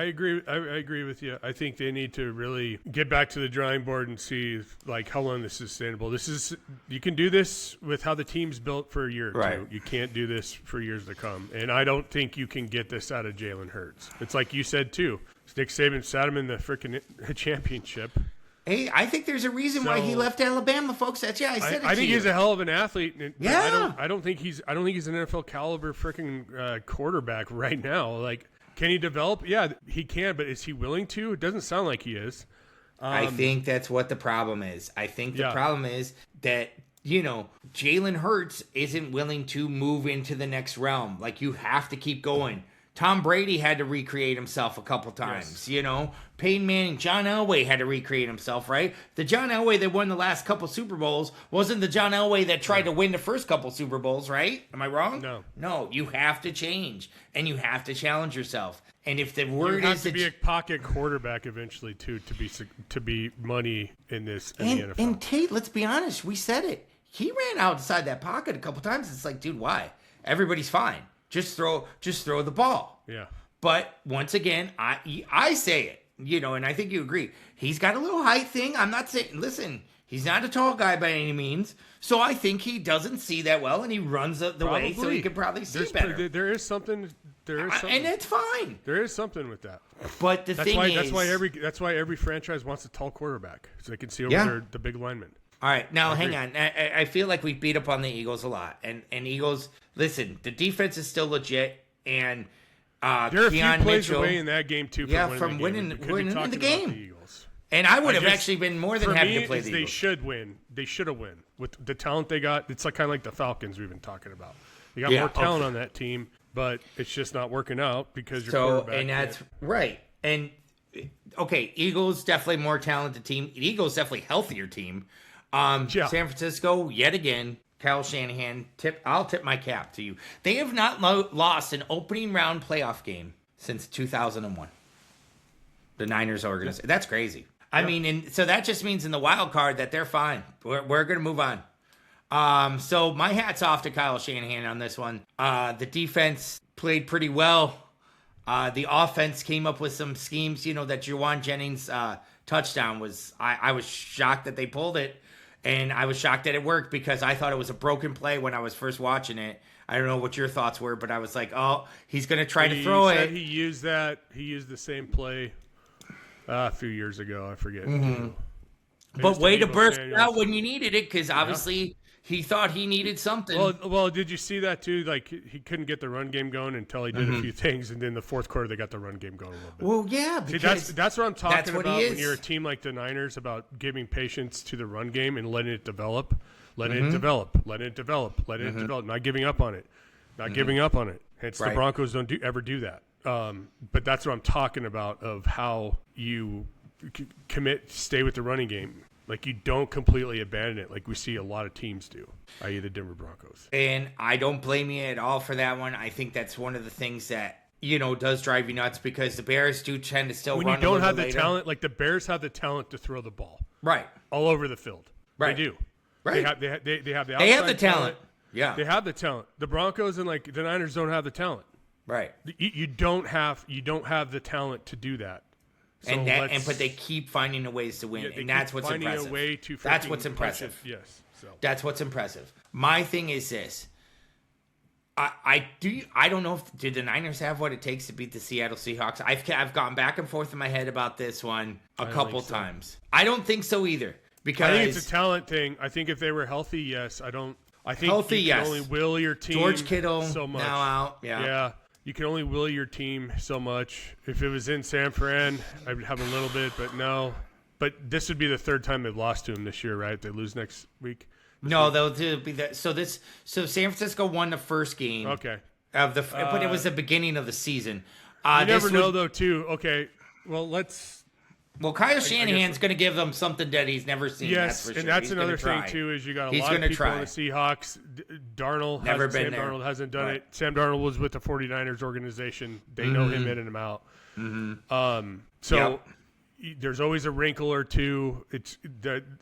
agree. I agree with you. I think they need to really get back to the drawing board and see how long this is sustainable. You can do this with how the team's built for a year or two. You can't do this for years to come. And I don't think you can get this out of Jalen Hurts. It's like you said too. Nick Saban sat him in the freaking championship.
Hey, I think there's a reason why he left Alabama, folks. I said it.
I think he's a hell of an athlete.
Yeah.
I don't think he's an NFL caliber freaking quarterback right now. Can he develop? Yeah, he can, but is he willing to? It doesn't sound like he is.
I think that's what the problem is. I think the problem is that, Jalen Hurts isn't willing to move into the next realm. You have to keep going. Tom Brady had to recreate himself a couple times, Peyton Manning, John Elway had to recreate himself, right? The John Elway that won the last couple Super Bowls wasn't the John Elway that tried to win the first couple Super Bowls, right? Am I wrong? No, you have to change, and you have to challenge yourself. And if the word is
to be a pocket quarterback eventually, too, to be money in the NFL.
And Tate, let's be honest, we said it. He ran outside that pocket a couple times. It's like, dude, why? Everybody's fine. Just throw the ball.
Yeah.
But once again, I say it, and I think you agree. He's got a little height thing. I'm not saying, listen, he's not a tall guy by any means. So I think he doesn't see that well, and he runs the way so he can probably see better.
There is something.
And it's fine.
There is something with that.
But that's
why every franchise wants a tall quarterback so they can see over the big linemen.
All right, now hang on. I feel like we beat up on the Eagles a lot, and Eagles. Listen, the defense is still legit, and
they're a few plays away in that game too.
From winning the game. And I would have actually been more than happy to play the Eagles.
They should win. They should have won with the talent they got. It's kind of like the Falcons we've been talking about. They got more talent on that team, but it's just not working out because your quarterback.
And that's right. And Eagles definitely more talented team. Eagles definitely healthier team. San Francisco yet again. Kyle Shanahan, I'll tip my cap to you. They have not lost an opening round playoff game since 2001. The Niners organization. That's crazy. I mean, and so that just means in the wild card that they're fine. We're going to move on. So my hat's off to Kyle Shanahan on this one. The defense played pretty well. The offense came up with some schemes, that Juwan Jennings touchdown was, I was shocked that they pulled it. And I was shocked that it worked because I thought it was a broken play when I was first watching it. I don't know what your thoughts were, but I was like, oh, he's going to try to throw it.
He used the same play a few years ago. I forget.
Mm-hmm. But way to burst it out when you needed it because obviously he thought he needed something.
Well, did you see that too? He couldn't get the run game going until he did a few things, and then the fourth quarter they got the run game going a little bit.
Well, yeah, because
that's what I'm talking about when you're a team like the Niners about giving patience to the run game and letting it develop, letting it develop, not giving up on it, giving up on it. Hence the Broncos don't ever do that. But that's what I'm talking about of how you stay with the running game. Like, you don't completely abandon it like we see a lot of teams do, i.e. the Denver Broncos.
And I don't blame you at all for that one. I think that's one of the things that, does drive you nuts because the Bears do tend to still
when
run
you don't
a little
have the
later.
talent, like the Bears have the talent to throw the ball.
Right.
All over the field.
Right.
They do.
Right.
They have the outside
They have the talent. Yeah.
They have the talent. The Broncos and like the Niners don't have the talent.
Right.
You don't have the talent to do that. So
but they keep finding a ways to win, and that's what's impressive.
A way to
that's what's impressive.
Yes. So
that's what's impressive. My thing is this. I don't know if did the Niners have what it takes to beat the Seattle Seahawks. I've gone back and forth in my head about this one a couple times. I don't think so either because
I think it's a talent thing. I think if they were healthy, yes. I think
healthy,
you can only will your team
George Kittle
so much.
now out.
Yeah. You can only will your team so much. If it was in San Fran, I would have a little bit, but no. But this would be the third time they've lost to him this year, right? They lose next week.
They'll be that. So San Francisco won the first game.
Okay.
But it was the beginning of the season.
You never know, though, too. Okay. Well,
Kyle Shanahan's going to give them something that he's never seen.
Yes,
that's for
and
sure.
that's
He's
another thing too. Is you got a
He's
lot of people
try.
on the Seahawks. Darnold hasn't done it. Sam Darnold was with the 49ers organization. They know him in and out. Mm-hmm. There's always a wrinkle or two.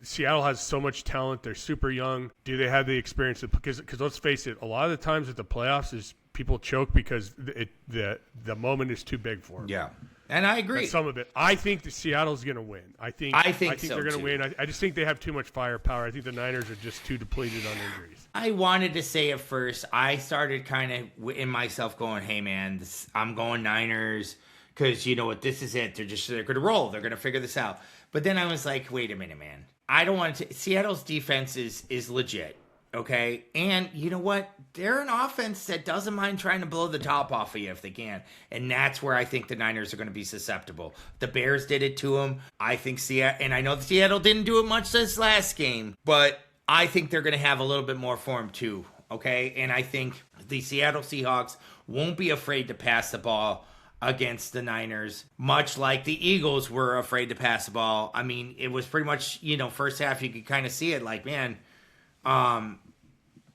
Seattle has so much talent. They're super young. Do they have the experience? Because let's face it, a lot of the times at the playoffs is people choke because the moment is too big for them.
Yeah. And I agree.
That's some of it. I think the Seattle's going to win. I think
so
they're going to
too.
win. I just think they have too much firepower. I think the Niners are just too depleted on injuries.
I wanted to say it first. I started kind of in myself going, "Hey man, I'm going Niners because you know what? This is it. They're going to roll. They're going to figure this out." But then I was like, "Wait a minute, man. I don't want to." Seattle's defense is legit. Okay, and you know what? They're an offense that doesn't mind trying to blow the top off of you if they can, and that's where I think the Niners are going to be susceptible. The Bears did it to them. I think Seattle, and I know Seattle didn't do it much this last game, but I think they're going to have a little bit more for them too. Okay, and I think the Seattle Seahawks won't be afraid to pass the ball against the Niners, much like the Eagles were afraid to pass the ball. I mean, it was pretty much first half you could kind of see it like, man.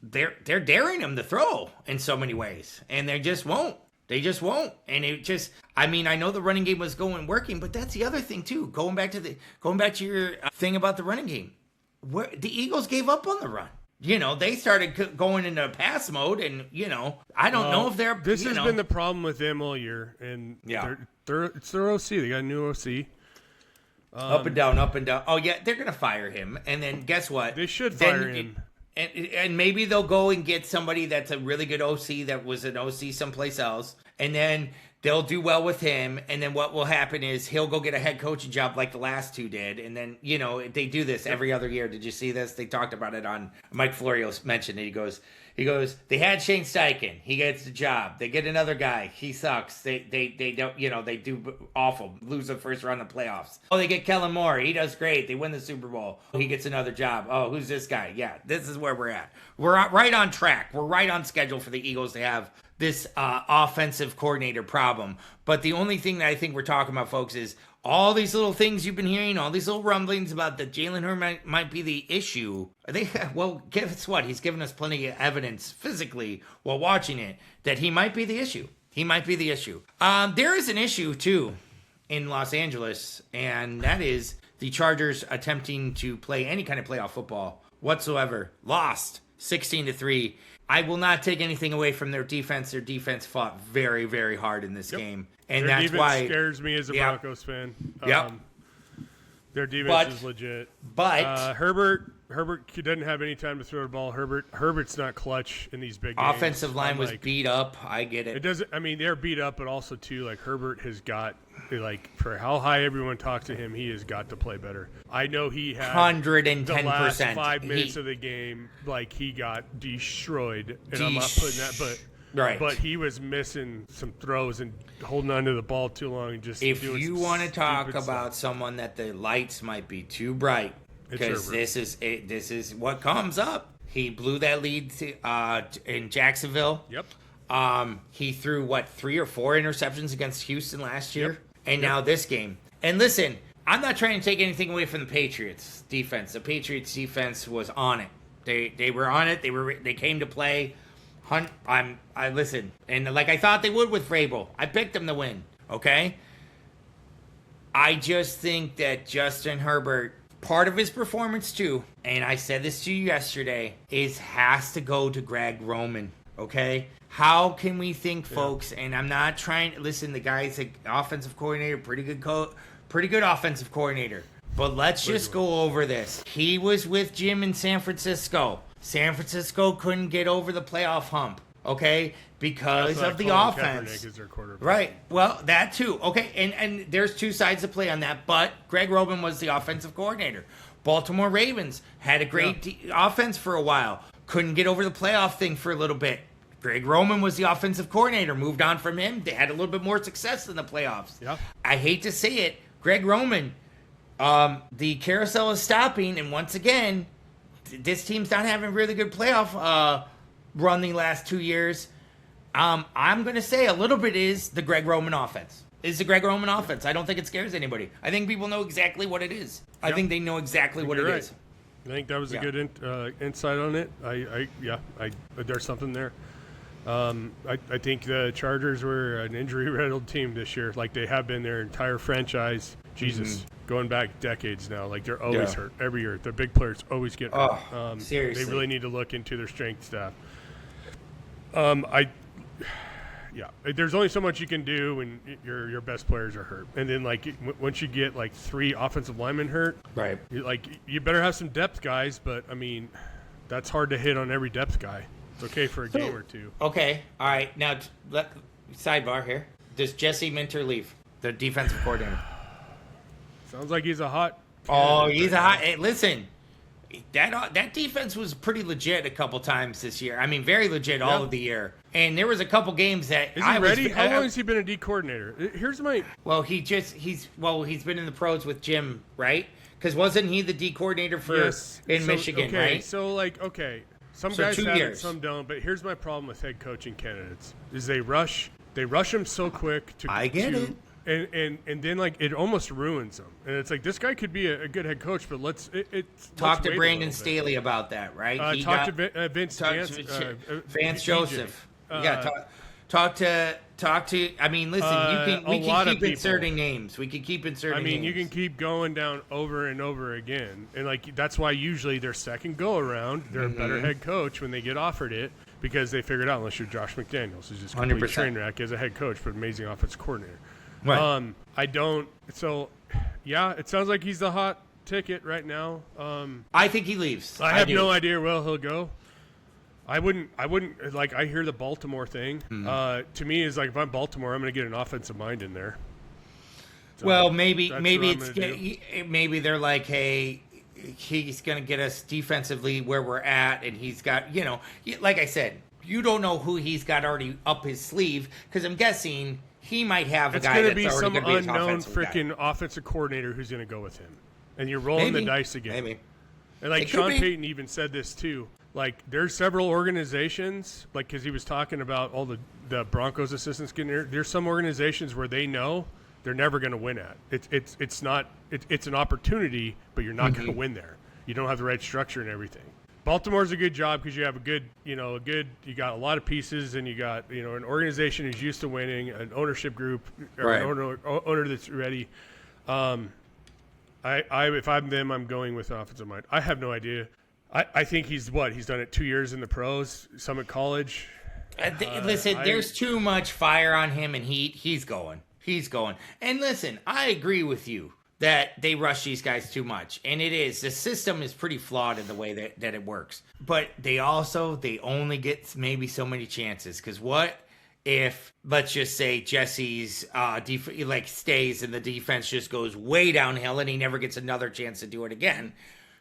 They're daring him to throw in so many ways, and they just won't. And it just, I mean, I know the running game was working, but that's the other thing too. Going back to your thing about the running game, where the Eagles gave up on the run. They started going into pass mode, and I don't know if they're.
This has been the problem with them all year, and it's their OC. They got a new OC.
Up and down. Oh yeah, they're gonna fire him, and then guess what?
They should fire him.
And maybe they'll go and get somebody that's a really good OC that was an OC someplace else, and then they'll do well with him. And then what will happen is he'll go get a head coaching job like the last two did. And then they do this every other year. Did you see this? They talked about it on Mike Florio mentioned it. He goes, they had Shane Steichen. He gets the job. They get another guy. He sucks. They don't, they do awful. Lose the first round of playoffs. Oh, they get Kellen Moore. He does great. They win the Super Bowl. He gets another job. Oh, who's this guy? Yeah, this is where we're at. We're right on track. We're right on schedule for the Eagles to have this offensive coordinator problem. But the only thing that I think we're talking about, folks, is all these little things you've been hearing, all these little rumblings about that Jalen Hurts might be the issue. Well, guess what? He's given us plenty of evidence physically while watching it that he might be the issue. There is an issue, too, in Los Angeles, and that is the Chargers attempting to play any kind of playoff football whatsoever. Lost 16-3. I will not take anything away from their defense. Their defense fought very, very hard in this game. And
their
that's
defense
why
scares me as a Broncos fan.
Yep.
Their defense is legit.
But
Herbert doesn't have any time to throw the ball. Herbert's not clutch in these big games.
Offensive line was beat up. I get it.
It doesn't. I mean, they're beat up, but also too, like Herbert has got for how high everyone talks to him, he has got to play better. I know he had
110%.
The last 5 minutes of the game, he got destroyed, and I'm not putting that, but.
Right.
But he was missing some throws and holding onto the ball too long and just
if you want to talk about someone that the lights might be too bright, because this is what comes up. He blew that lead in Jacksonville.
Yep.
He threw 3 or 4 interceptions against Houston last year, and now this game. And listen, I'm not trying to take anything away from the Patriots defense. The Patriots defense was on it. They were on it. They came to play. I listen, and like I thought they would with Vrabel. I picked them to win. Okay. I just think that Justin Herbert, part of his performance too, and I said this to you yesterday, has to go to Greg Roman. Okay. How can we think, folks? And I'm not trying to listen. The guy's an offensive coordinator, pretty good offensive coordinator. But let's just go over this. He was with Jim in San Francisco. San Francisco couldn't get over the playoff hump, okay, because of the offense. Right. Well, that too. Okay, and there's two sides to play on that. But Greg Roman was the offensive coordinator. Baltimore Ravens had a great offense for a while. Couldn't get over the playoff thing for a little bit. Greg Roman was the offensive coordinator. Moved on from him. They had a little bit more success in the playoffs. Yep. I hate to say it, Greg Roman. The carousel is stopping, and once again, this team's not having a really good playoff run the last 2 years. I'm going to say a little bit is the Greg Roman offense. Is the Greg Roman offense. I don't think it scares anybody. I think people know exactly what it is. Yep. I think they know exactly what it is.
I think that was a good insight on it. There's something there. I think the Chargers were an injury-riddled team this year, like they have been their entire franchise. Jesus, going back decades now. Like they're always hurt every year. The big players always get hurt.
Seriously.
They really need to look into their strength staff. There's only so much you can do when your best players are hurt, and then like once you get like 3 offensive linemen hurt,
right?
You better have some depth guys, but I mean, that's hard to hit on every depth guy. It's okay for a game or two.
Okay, all right. Now, sidebar here. Does Jesse Minter leave, the defensive coordinator?
Sounds like he's a hot.
He's a hot. Hey, listen, that defense was pretty legit a couple times this year. I mean, very legit all of the year. And there was a couple games that
is he ready? How long has he been a D coordinator? Here's my.
Well, he's been in the pros with Jim, right? Because wasn't he the D coordinator in Michigan, right?
So some guys have it, some don't. But here's my problem with head coaching candidates: is they rush them so quick to.
I get it.
And then like it almost ruins them, and it's like this guy could be a good head coach, but let's
talk to Brandon Staley about that, right?
Talk to Vince
Vance Joseph. Talk to. I mean, listen, we can keep inserting names. We can keep inserting.
names. You can keep going down over and over again, and like that's why usually their second go around, they're a better head coach when they get offered it. Because they figured out, unless you're Josh McDaniels, who's just a complete train wreck as a head coach, but amazing offensive coordinator.
Right.
I don't. So, it sounds like he's the hot ticket right now.
I think he leaves.
I have no idea where he'll go. I wouldn't like. I hear the Baltimore thing. To me, is like if I'm Baltimore, I'm going to get an offensive mind in there. So
well, maybe they're like, hey, he's going to get us defensively where we're at, and he's got, like I said, you don't know who he's got already up his sleeve because I'm guessing. He might have a guy that's already going to be some
unknown freaking offensive coordinator who's going to go with him. And you're rolling the dice again.
Maybe.
And like Sean Payton even said this too. Like there's several organizations, like because he was talking about all the Broncos assistants getting there. There's some organizations where they know they're never going to win at. It's an opportunity, but you're not going to win there. You don't have the right structure and everything. Baltimore's a good job because you have you got a lot of pieces and you got, an organization who's used to winning, an ownership group,
right.
An owner that's ready. If I'm them, I'm going with offensive mind. I have no idea. I think he's done it 2 years in the pros, some at college.
Listen, there's too much fire on him and he's going. He's going. And listen, I agree with you. That they rush these guys too much. And the system is pretty flawed in the way that it works. But they only get maybe so many chances. Because what if, let's just say, Jesse's stays and the defense just goes way downhill and he never gets another chance to do it again?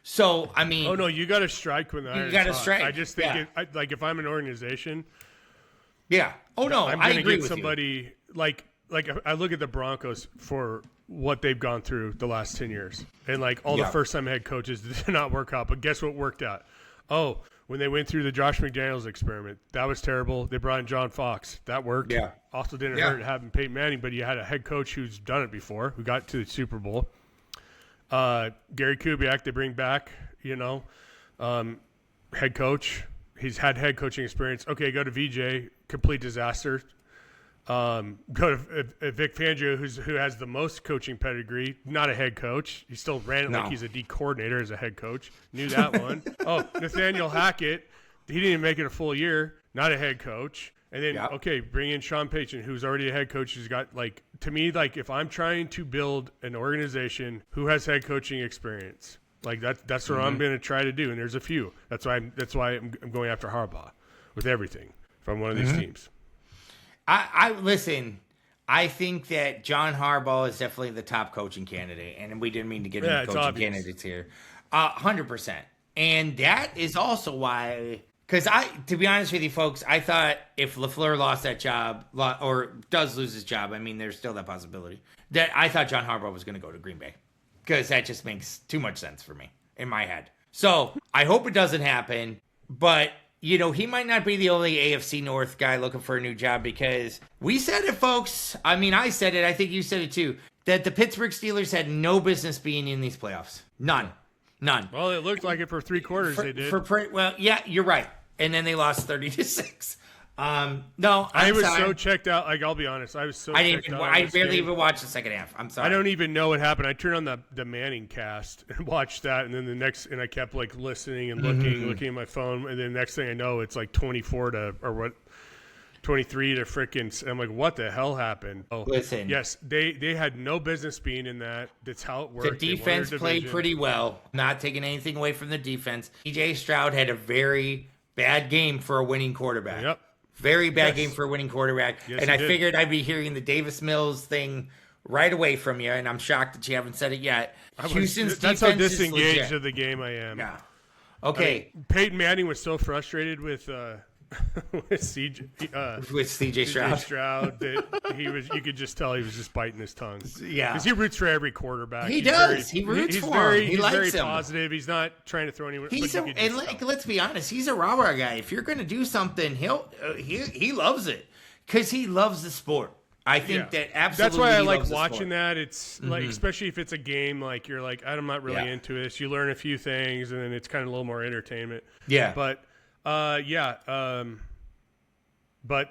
So, I mean...
Oh, no, you got to strike when the iron's hot.
You got to strike.
I just think, if I'm an organization...
Yeah. Oh, no,
I'm
I
going to
agree
get
with
somebody,
you.
like I look at the Broncos for what they've gone through the last 10 years. And the first-time head coaches did not work out. But guess what worked out? Oh, when they went through the Josh McDaniels experiment, that was terrible. They brought in John Fox. That worked. Yeah. Also didn't hurt having Peyton Manning, but you had a head coach who's done it before, who got to the Super Bowl. Gary Kubiak, they bring back, head coach. He's had head coaching experience. Okay, go to VJ, complete disaster. Go to Vic Fangio, who has the most coaching pedigree, not a head coach. He still ran it like he's a D coordinator as a head coach. Knew that one. Nathaniel Hackett, he didn't even make it a full year, not a head coach. And then, bring in Sean Payton, who's already a head coach. He's got, to me, if I'm trying to build an organization who has head coaching experience, that's what I'm going to try to do. And there's a few. That's why I'm going after Harbaugh with everything from one of these teams.
I listen. I think that John Harbaugh is definitely the top coaching candidate, and we didn't mean to get into coaching candidates here. 100%, and that is also why. Because to be honest with you, folks, I thought if LaFleur lost that job or does lose his job, I mean, there's still that possibility that I thought John Harbaugh was going to go to Green Bay, because that just makes too much sense for me in my head. So I hope it doesn't happen, but. He might not be the only AFC North guy looking for a new job, because we said it, folks. I mean, I said it. I think you said it too. That the Pittsburgh Steelers had no business being in these playoffs. None. Well,
it looked like it for 3 quarters. They did.
Well, yeah, you're right. And then they lost 30-6. No,
I was so checked out. I'll be honest. I was so checked out.
I barely even watched the second half. I'm sorry.
I don't even know what happened. I turned on the Manning cast and watched that, and then and I kept listening and looking at my phone, and then next thing I know, it's 23 to freaking. I'm like, what the hell happened? Oh,
listen.
Yes, they had no business being in that. That's how it worked.
The defense played pretty well. Not taking anything away from the defense. CJ Stroud had a very bad game for a winning quarterback.
Yep.
Very bad game for a winning quarterback.
Yes,
and I figured I'd be hearing the Davis Mills thing right away from you, and I'm shocked that you haven't said it yet.
That's how disengaged of the game I am.
Yeah. Okay.
Peyton Manning was so frustrated with CJ Stroud that you could just tell he was just biting his tongue.
Yeah,
because he roots for every quarterback.
He roots for him.
He's
likes
very
him.
Positive. He's not trying to throw anyone.
Let's be honest, he's a rah-rah guy. If you're going to do something, he loves it because he loves the sport. I think that absolutely.
That's why I like watching that. It's especially if it's a game you're I'm not really into this. You learn a few things, and then it's kind of a little more entertainment.
Yeah,
but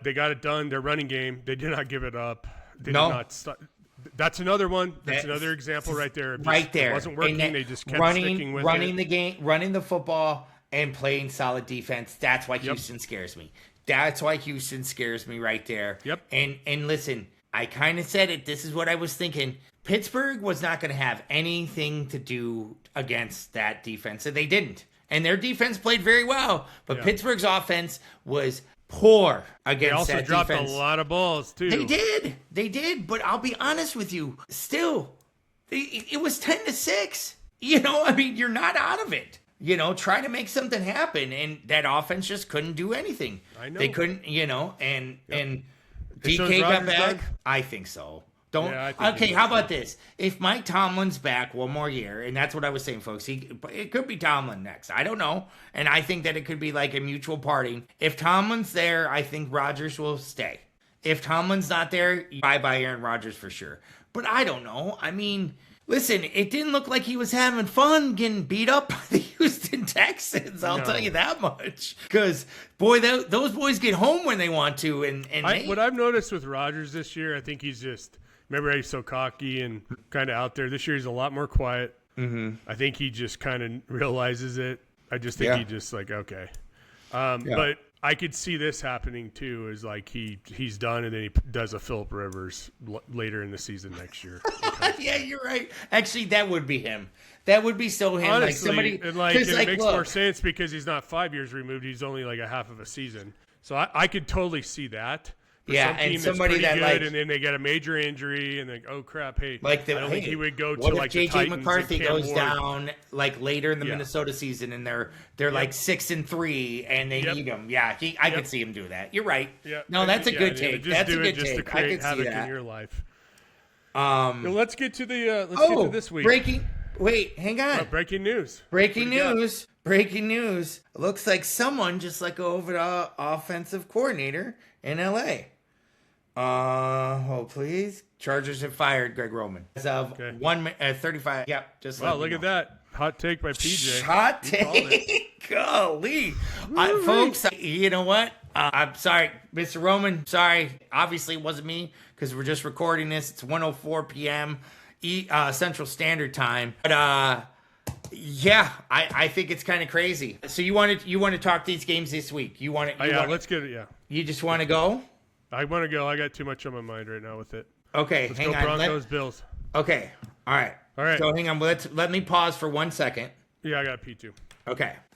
they got it done. Their running game, they did not give it up. They did not stop. That's another one. That's another example right there. It wasn't working. They just kept sticking with
running the game, running the football, and playing solid defense. That's why Houston scares me. That's why Houston scares me right there.
Yep.
And listen, I kind of said it. This is what I was thinking. Pittsburgh was not going to have anything to do against that defense, and they didn't. And their defense played very well, but Pittsburgh's offense was poor against that defense.
They also dropped a lot of balls, too.
They did, but I'll be honest with you. Still, it was 10-6. You're not out of it. Try to make something happen, and that offense just couldn't do anything.
I know.
They couldn't, and DK got back? I think so. How about this? If Mike Tomlin's back one more year, and that's what I was saying, folks, it could be Tomlin next. I don't know. And I think that it could be a mutual parting. If Tomlin's there, I think Rodgers will stay. If Tomlin's not there, bye-bye Aaron Rodgers for sure. But I don't know. I mean, listen, it didn't look like he was having fun getting beat up by the Houston Texans. I'll tell you that much. Because, boy, those boys get home when they want to.
What I've noticed with Rodgers this year, I think he's just... Remember, he's so cocky and kind of out there. This year, he's a lot more quiet. Mm-hmm. I think he just kind of realizes it. I just think he just okay. But I could see this happening too. Is he's done, and then he does a Phillip Rivers later in the season next year.
Yeah, you're right. Actually, that would be him. That would be so him.
Honestly, it makes more sense because he's not 5 years removed. He's only a half of a season. So I could totally see that.
And somebody that
good, and then they get a major injury, and oh crap, hey, I don't think he would go to
what if
the
JJ
Titans
McCarthy goes
Ward.
down later in the Minnesota season, and they're 6-3, and they need him. Yeah, I could see him do that. You're right.
Yeah.
No, that's a good take.
That's
a good
just
take.
To create
I could
havoc
see that
in your life. Let's get to the get to this week.
Wait, hang on.
Breaking news.
Breaking news. Looks like someone just let go of an offensive coordinator in LA. Oh, please. Chargers have fired Greg Roman. As of 35. Yep. Just
wow, look at that. Hot take by PJ.
Hot take. Golly. Folks, you know what? I'm sorry, Mr. Roman. Sorry. Obviously, it wasn't me because we're just recording this. It's 1:04 p.m. Central Standard Time. But, yeah, I think it's kind of crazy. So you want to talk these games this week?
Let's get it. Yeah.
You just want to go?
I want to go. I got too much on my mind right now with it.
Okay,
Let's
hang
go
on.
Broncos, Bills.
Okay, all right.
All right.
So hang on. Let me pause for 1 second.
Yeah, I got P2.
Okay.